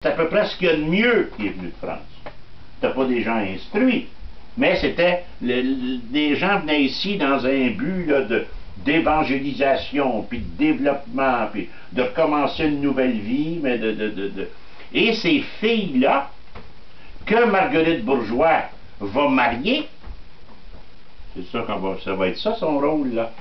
C'est à peu près ce qu'il y a de mieux qui est venu de France. C'était pas des gens instruits, mais c'était des gens venaient ici dans un but d'évangélisation, puis de développement, puis de recommencer une nouvelle vie, mais Et ces filles-là, que Marguerite Bourgeois va marier, c'est ça ça va être ça son rôle, là.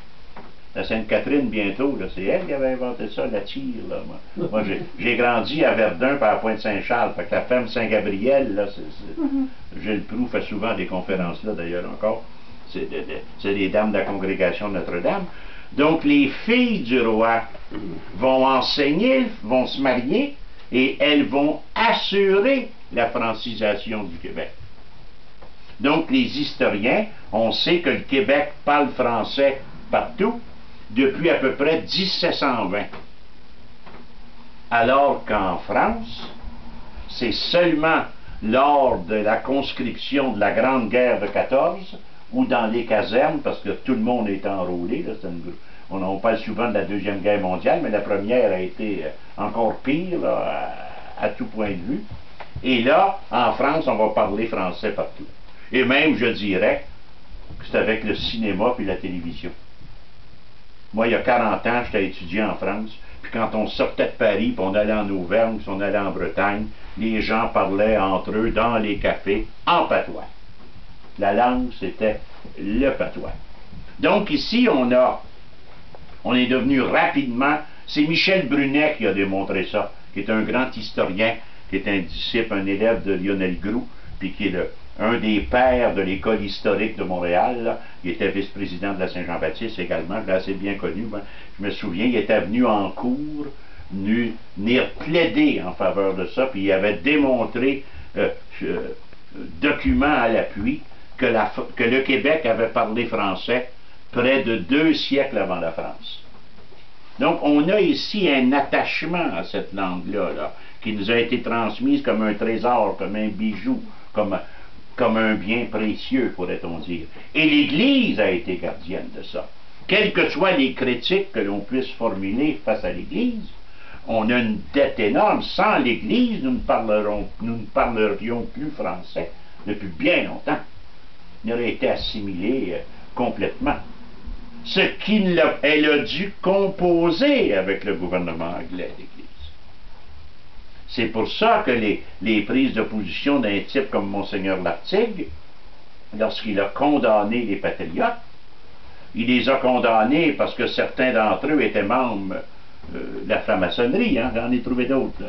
La Sainte-Catherine, bientôt, là, c'est elle qui avait inventé ça, la tire, là. Moi j'ai grandi à Verdun par la Pointe-Saint-Charles, fait que la ferme Saint-Gabriel, là, Gilles Proulx fait souvent des conférences là, d'ailleurs, encore. C'est les dames de la congrégation de Notre-Dame. Donc, les filles du roi vont enseigner, vont se marier, et elles vont assurer la francisation du Québec. Donc, les historiens, on sait que le Québec parle français partout depuis à peu près 1720. Alors qu'en France, c'est seulement lors de la conscription de la Grande Guerre de 14 ou dans les casernes, parce que tout le monde est enrôlé, là, on parle souvent de la Deuxième Guerre mondiale, mais la première a été encore pire là, à tout point de vue. Et là, en France, on va parler français partout. Et même, je dirais, que c'est avec le cinéma puis la télévision. Moi, il y a 40 ans, j'étais étudiant en France, puis quand on sortait de Paris, puis on allait en Auvergne, puis on allait en Bretagne, les gens parlaient entre eux dans les cafés en patois. La langue, c'était le patois. Donc ici, on est devenu rapidement, c'est Michel Brunet qui a démontré ça, qui est un grand historien, qui est un disciple, un élève de Lionel Groulx, puis qui est un des pères de l'école historique de Montréal, là. Il était vice-président de la Saint-Jean-Baptiste également, je l'ai assez bien connu. Ben, je me souviens, il était venu en cours, venir plaider en faveur de ça, puis il avait démontré, document à l'appui, que le Québec avait parlé français près de 2 siècles avant la France. Donc, on a ici un attachement à cette langue-là, là, qui nous a été transmise comme un trésor, comme un bijou, comme un bien précieux, pourrait-on dire. Et l'Église a été gardienne de ça. Quelles que soient les critiques que l'on puisse formuler face à l'Église, on a une dette énorme. Sans l'Église, nous ne parlerions plus français depuis bien longtemps. Il aurait été assimilé complètement. Ce qu'elle a dû composer avec le gouvernement anglais, l'Église. C'est pour ça que les prises de position d'un type comme Monseigneur Lartigue, lorsqu'il a condamné les patriotes, il les a condamnés parce que certains d'entre eux étaient membres de la franc-maçonnerie, hein, j'en ai trouvé d'autres.